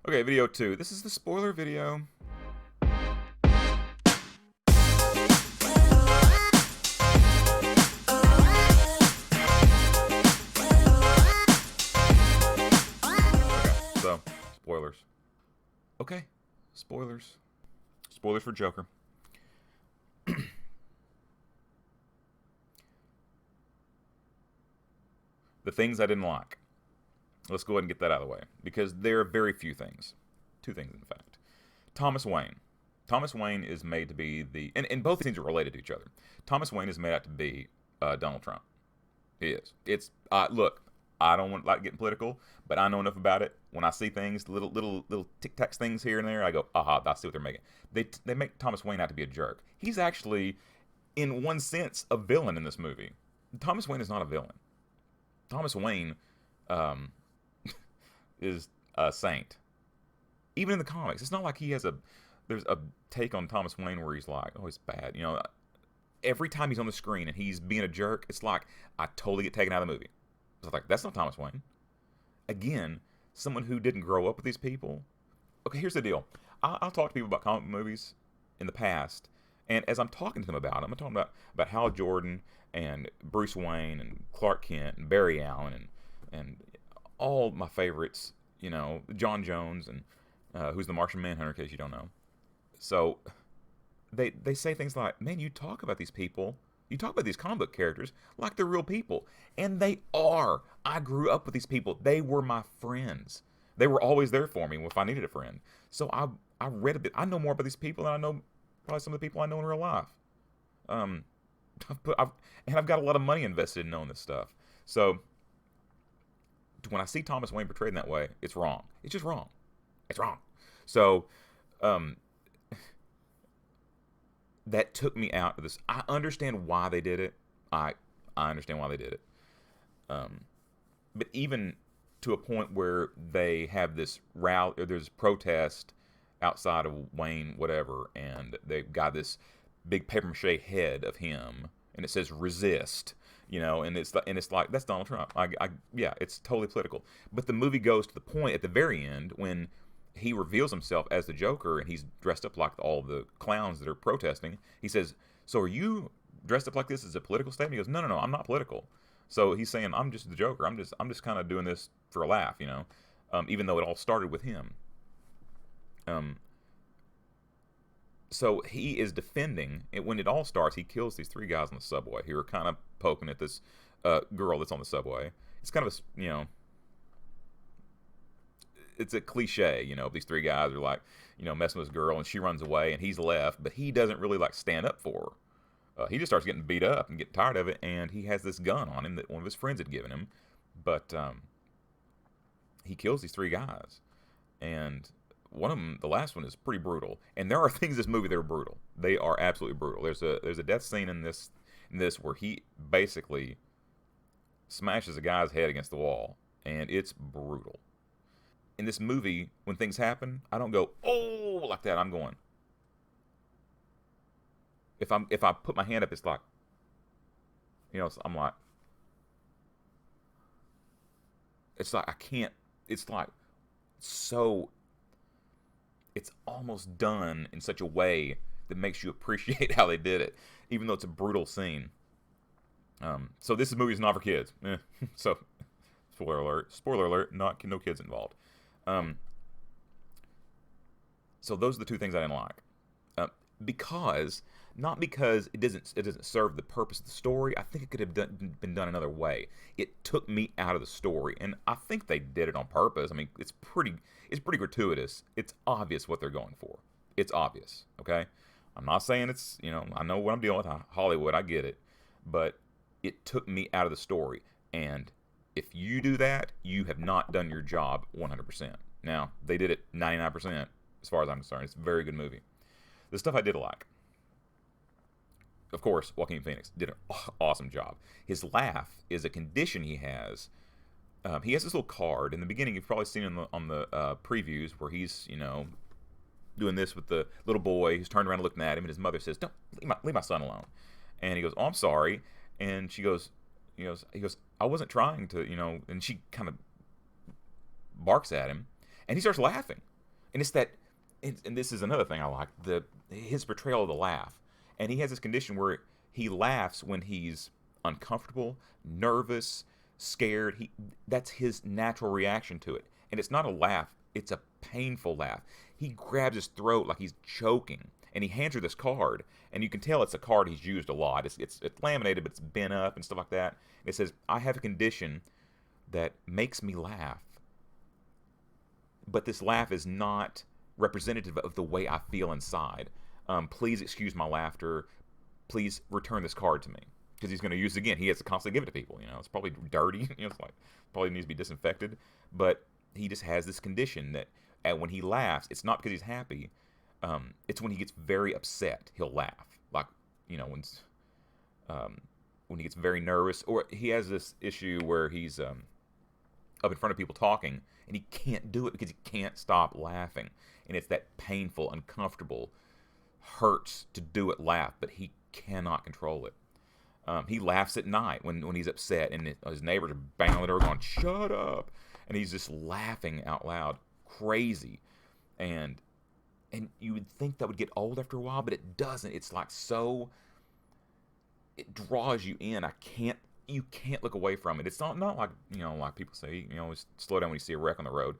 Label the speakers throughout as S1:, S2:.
S1: Okay, video 2. This is the spoiler video. Okay, so, spoilers. Okay, spoilers. Spoilers for Joker. The things I didn't like. Let's go ahead and get that out of the way. Because there are very few things. Two things, in fact. Thomas Wayne. Thomas Wayne is made to be the... And both things are related to each other. Thomas Wayne is made out to be Donald Trump. He is. It's... look, I don't want like getting political, but I know enough about it. When I see things, little tic-tacs things here and there, I go, aha, I see what they're making. They make Thomas Wayne out to be a jerk. He's actually, in one sense, a villain in this movie. Thomas Wayne is not a villain. Thomas Wayne is a saint. Even in the comics, it's not like he has a... There's a take on Thomas Wayne where he's like, oh, he's bad. You know, every time he's on the screen and he's being a jerk, it's like I totally get taken out of the movie. I was like, that's not Thomas Wayne. Again, someone who didn't grow up with these people. Okay, here's the deal. I'll talk to people about comic movies in the past, and as I'm talking to them about them, I'm talking about Hal Jordan and Bruce Wayne and Clark Kent and Barry Allen and all my favorites, you know, John Jones and who's the Martian Manhunter, in case you don't know. So they say things like, man, you talk about these people, you talk about these comic book characters like they're real people. And they are. I grew up with these people. They were my friends. They were always there for me if I needed a friend. So I read a bit. I know more about these people than I know probably some of the people I know in real life. I've got a lot of money invested in knowing this stuff. So when I see Thomas Wayne portrayed in that way, it's wrong. It's just wrong. It's wrong. So that took me out of this. I understand why they did it. I understand why they did it. But even to a point where they have this rally, or there's protest outside of Wayne, whatever, and they've got this big paper mache head of him, and it says "resist," you know, and it's like that's Donald Trump. Yeah, it's totally political. But the movie goes to the point at the very end when he reveals himself as the Joker, and he's dressed up like all the clowns that are protesting. He says, "So are you dressed up like this as a political statement?" He goes, "No, I'm not political." So he's saying, "I'm just the Joker. I'm just kind of doing this for a laugh, you know." Even though it all started with him. So he is defending it. When it all starts, he kills these three guys on the subway who are kind of poking at this girl that's on the subway. It's kind of a, you know, it's a cliche, you know, these three guys are like, you know, messing with this girl, and she runs away, and he's left, but he doesn't really like stand up for her. He just starts getting beat up and getting tired of it, and he has this gun on him that one of his friends had given him. But he kills these three guys, and one of them, the last one, is pretty brutal. And there are things in this movie that are brutal. They are absolutely brutal. There's a death scene in this where he basically smashes a guy's head against the wall, and it's brutal. In this movie, when things happen, I don't go, oh, like that. I'm going, if I put my hand up, it's like, you know, I'm like, it's like I can't. It's like so. It's almost done in such a way that makes you appreciate how they did it, even though it's a brutal scene. So this movie is not for kids. So, spoiler alert, no kids involved. So those are the two things I didn't like. Not because it doesn't serve the purpose of the story. I think it could have been done another way. It took me out of the story, and I think they did it on purpose. I mean, it's pretty gratuitous. It's obvious what they're going for. It's obvious. Okay, I'm not saying it's, you know, I know what I'm dealing with. Hollywood, I get it, but it took me out of the story. And if you do that, you have not done your job 100%. Now they did it 99%, as far as I'm concerned. It's a very good movie. The stuff I did like. Of course, Joaquin Phoenix did an awesome job. His laugh is a condition he has. He has this little card. In the beginning, you've probably seen it on the previews where he's, you know, doing this with the little boy who's turned around and looking at him, and his mother says, "Don't leave my son alone." And he goes, "Oh, I'm sorry." And he goes, "I wasn't trying to, you know." And she kind of barks at him, and he starts laughing. And it's that, and this is another thing I like, the his portrayal of the laugh. And he has this condition where he laughs when he's uncomfortable, nervous, scared. That's his natural reaction to it. And it's not a laugh, it's a painful laugh. He grabs his throat like he's choking, and he hands her this card, and you can tell it's a card he's used a lot. It's laminated, but it's bent up and stuff like that. And it says, "I have a condition that makes me laugh, but this laugh is not representative of the way I feel inside. Please excuse my laughter. Please return this card to me." Because he's going to use it again. He has to constantly give it to people. It's probably dirty. It's like probably needs to be disinfected. But he just has this condition that, and when he laughs, it's not because he's happy. It's when he gets very upset, he'll laugh. Like when he gets very nervous, or he has this issue where he's up in front of people talking, and he can't do it because he can't stop laughing, and it's that painful, uncomfortable, hurts to do it laugh, but he cannot control it. He laughs at night when he's upset, and his neighbors are banging on the door going, "Shut up!" And he's just laughing out loud, crazy, and you would think that would get old after a while, but it doesn't. It's like it draws you in. You can't look away from it. It's not like like people say, always slow down when you see a wreck on the road.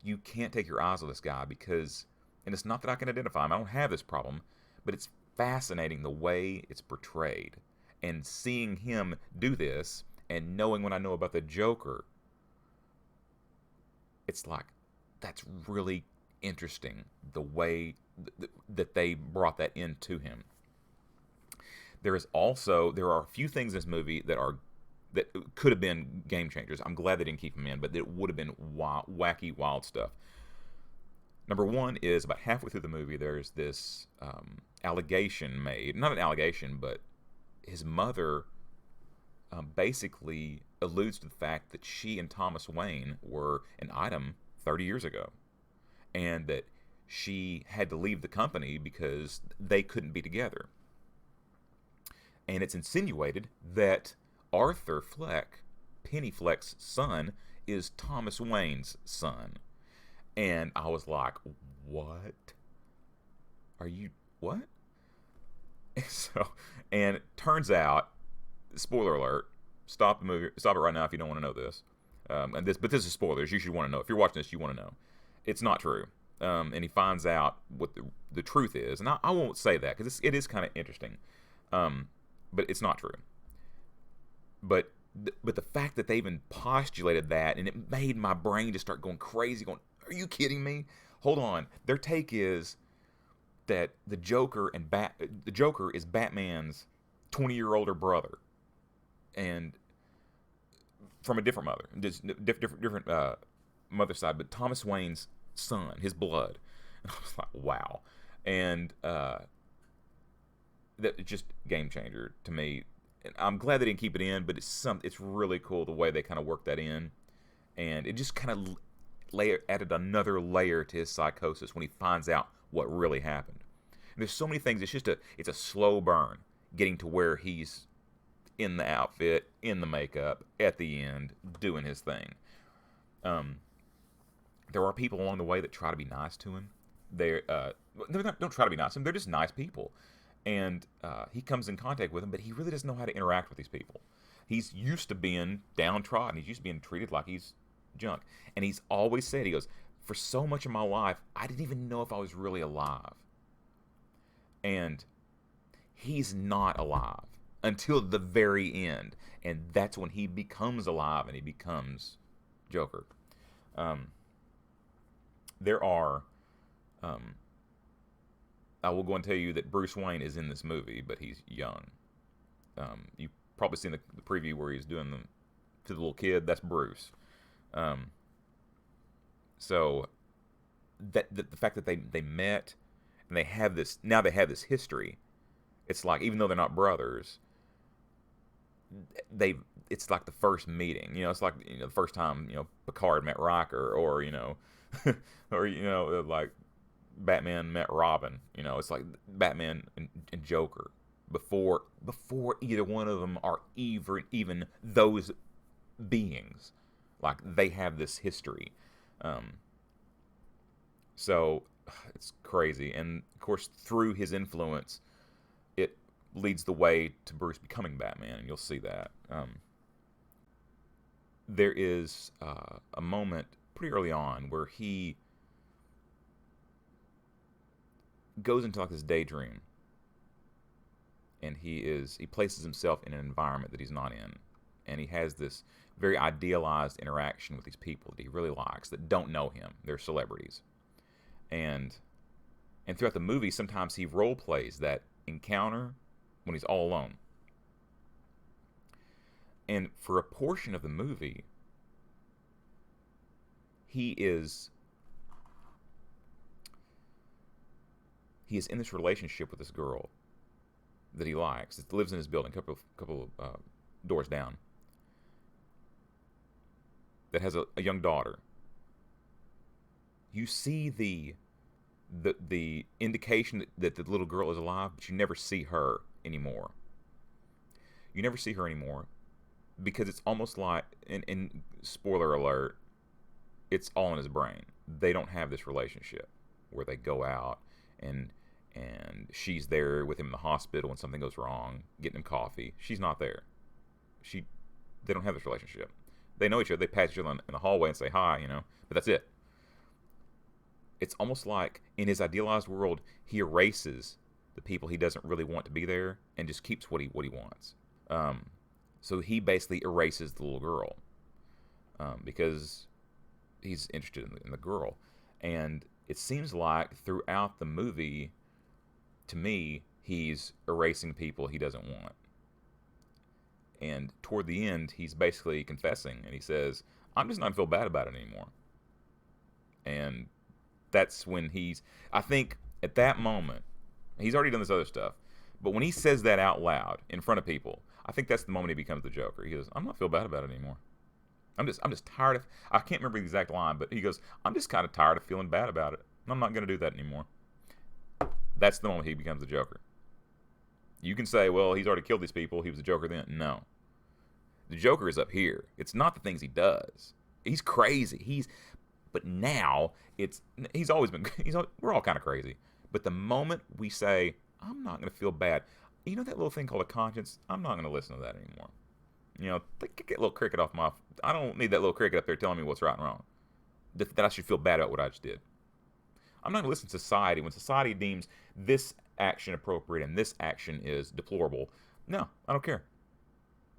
S1: You can't take your eyes off this guy because, and it's not that I can identify him. I don't have this problem, but it's fascinating the way it's portrayed. And seeing him do this, and knowing when I know about the Joker, it's like, that's really interesting, the way that they brought that into him. There are a few things in this movie that could have been game changers. I'm glad they didn't keep them in, but it would have been wacky, wild stuff. Number one is about halfway through the movie, there's this allegation made. Not an allegation, but his mother basically alludes to the fact that she and Thomas Wayne were an item 30 years ago, and that she had to leave the company because they couldn't be together. And it's insinuated that Arthur Fleck, Penny Fleck's son, is Thomas Wayne's son. And I was like, what? What? And it turns out, spoiler alert, stop the movie, stop it right now if you don't want to know this. But this is spoilers. You should want to know. If you're watching this, you want to know. It's not true. And he finds out what the truth is. And I won't say that because it is kind of interesting. But it's not true. But the fact that they even postulated that, and it made my brain just start going crazy, going, "Are you kidding me? Hold on." Their take is that the Joker is Batman's 20-year-older brother, and from a different mother, different mother's side, but Thomas Wayne's son, his blood. And I was like, wow. And that just game changer to me. And I'm glad they didn't keep it in, but it's really cool the way they kind of worked that in, and it just kind of added another layer to his psychosis when he finds out what really happened. And there's so many things. It's a slow burn getting to where he's in the outfit, in the makeup, at the end, doing his thing. There are people along the way that try to be nice to him. Don't try to be nice to him. They're just nice people. And he comes in contact with them, but he really doesn't know how to interact with these people. He's used to being downtrodden. He's used to being treated like he's junk. And he's always said, he goes, "For so much of my life, I didn't even know if I was really alive." And he's not alive until the very end. And that's when he becomes alive and he becomes Joker. There are... I will go and tell you that Bruce Wayne is in this movie, but he's young. You've probably seen the preview where he's doing to the little kid. That's Bruce. So the fact that they met and they have this history. It's like, even though they're not brothers, it's like the first meeting. It's like the first time Picard met Riker, or or like Batman met Robin. It's like Batman and Joker before either one of them are even those beings. Like, they have this history. So it's crazy. And of course, through his influence, it leads the way to Bruce becoming Batman, and you'll see that. There is a moment pretty early on where he goes into like this daydream, and he places himself in an environment that he's not in, and he has this very idealized interaction with these people that he really likes that don't know him. They're celebrities, and throughout the movie, sometimes he role plays that encounter when he's all alone. And for a portion of the movie, he is in this relationship with this girl that he likes. That lives in his building, couple doors down. That has a young daughter. You see the indication that the little girl is alive, but you never see her anymore. You never see her anymore because it's almost like, and spoiler alert, it's all in his brain. They don't have this relationship where they go out and she's there with him in the hospital when something goes wrong, getting him coffee. She's not there. They don't have this relationship. They know each other. They pass each other in the hallway and say hi, but that's it. It's almost like in his idealized world, he erases the people he doesn't really want to be there and just keeps what he wants. So he basically erases the little girl because he's interested in the girl. And it seems like throughout the movie, to me, he's erasing people he doesn't want. And toward the end, he's basically confessing, and he says, I'm just not feel bad about it anymore. And that's when I think at that moment, he's already done this other stuff, but when he says that out loud in front of people, I think that's the moment he becomes the Joker. He goes, I'm not feel bad about it anymore. I'm just tired of, I can't remember the exact line, but he goes, I'm just kind of tired of feeling bad about it. I'm not going to do that anymore. That's the moment he becomes the Joker. You can say, well, he's already killed these people. He was the Joker then. No. The Joker is up here. It's not the things he does. He's crazy. But now, we're all kind of crazy. But the moment we say, I'm not going to feel bad, you know that little thing called a conscience? I'm not going to listen to that anymore. Get a little cricket off I don't need that little cricket up there telling me what's right and wrong. That I should feel bad about what I just did. I'm not going to listen to society. When society deems this action appropriate and this action is deplorable, no, I don't care.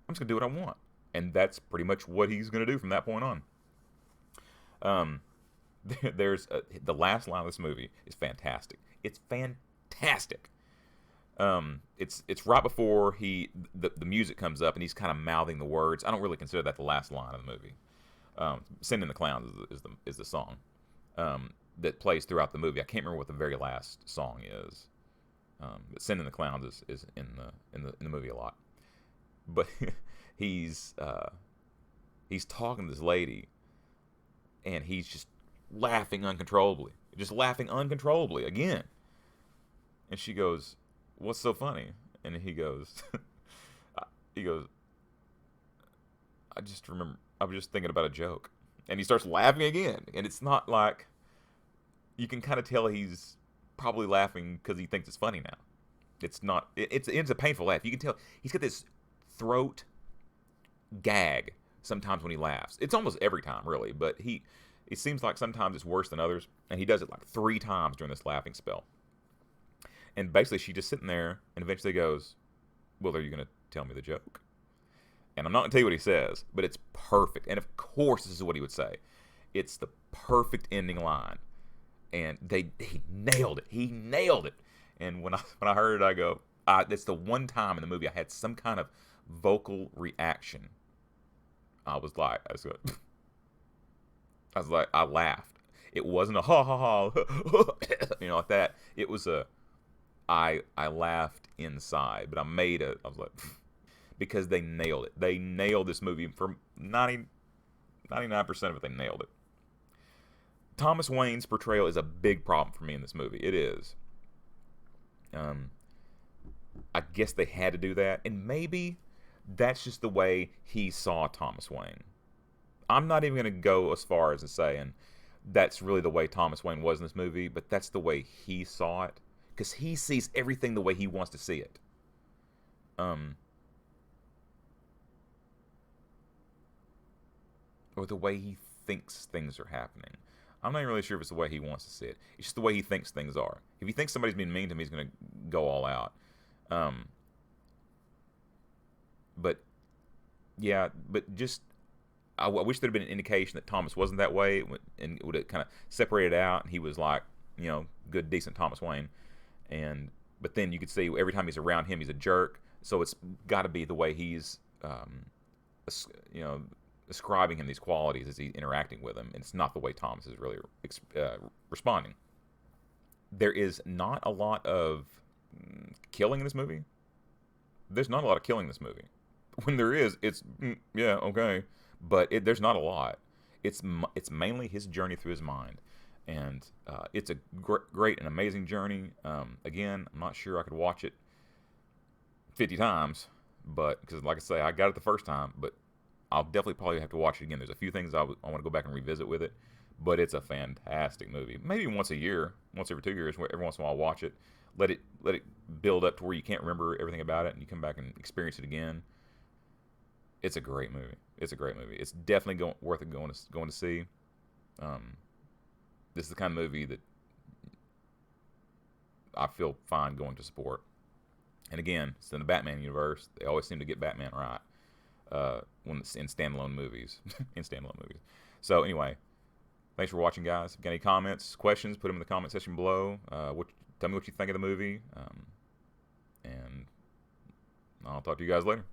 S1: I'm just going to do what I want. And that's pretty much what he's going to do from that point on. The last line of this movie is fantastic. It's fantastic. It's right before the music comes up and he's kind of mouthing the words. I don't really consider that the last line of the movie. "Sending the Clowns" is the song that plays throughout the movie. I can't remember what the very last song is. But "Sending the Clowns" is in the movie a lot. But he's talking to this lady, and he's just laughing uncontrollably again. And she goes, "What's so funny?" And he goes, I was just thinking about a joke. And he starts laughing again. And it's not like, you can kind of tell he's probably laughing because he thinks it's funny now. It's not, it's a painful laugh. You can tell he's got this throat gag sometimes when he laughs. It's almost every time, really. But it seems like sometimes it's worse than others. And he does it like 3 times during this laughing spell. And basically, she's just sitting there and eventually goes, "Well, are you going to tell me the joke?" And I'm not going to tell you what he says, but it's perfect. And of course, this is what he would say. It's the perfect ending line. And he nailed it. He nailed it. And when I heard it, I go, that's the one time in the movie I had some kind of vocal reaction. I laughed. It wasn't a ha ha ha, like that. It was I laughed inside, but I was like, because they nailed it. They nailed this movie. For 99% of it, they nailed it. Thomas Wayne's portrayal is a big problem for me in this movie. It is. I guess they had to do that, and maybe that's just the way he saw Thomas Wayne. I'm not even going to go as far as to saying that's really the way Thomas Wayne was in this movie, but that's the way he saw it because he sees everything the way he wants to see it. Um, or the way he thinks things are happening. I'm not even really sure if it's the way he wants to see it. It's just the way he thinks things are. If he thinks somebody's being mean to him, he's going to go all out. Um, but yeah, but just I wish there'd been an indication that Thomas wasn't that way, and it would have kind of separated out, and he was like, good, decent Thomas Wayne. And but then you could see every time he's around him, he's a jerk. So it's got to be the way he's, you know, ascribing him these qualities as he's interacting with him, and it's not the way Thomas is really responding. There is not a lot of killing in this movie. There's not a lot of killing in this movie. When there is, it's yeah, okay, but there's not a lot. It's mainly his journey through his mind, and it's a great and amazing journey. Again, I'm not sure I could watch it 50 times, but because like I say, I got it the first time, but I'll definitely probably have to watch it again. There's a few things I want to go back and revisit with it, but it's a fantastic movie. Maybe once a year, once every 2 years, every once in a while, I'll watch it. Let it build up to where you can't remember everything about it, and you come back and experience it again. It's a great movie. It's a greth movie. It's definitely worth it going to see. This is the kind of movie that I feel fine going to support. And again, it's in the Batman universe. They always seem to get Batman right when it's in standalone movies. So anyway, thanks for watching, guys. If you got any comments, questions, put them in the comment section below. Tell me what you think of the movie. And I'll talk to you guys later.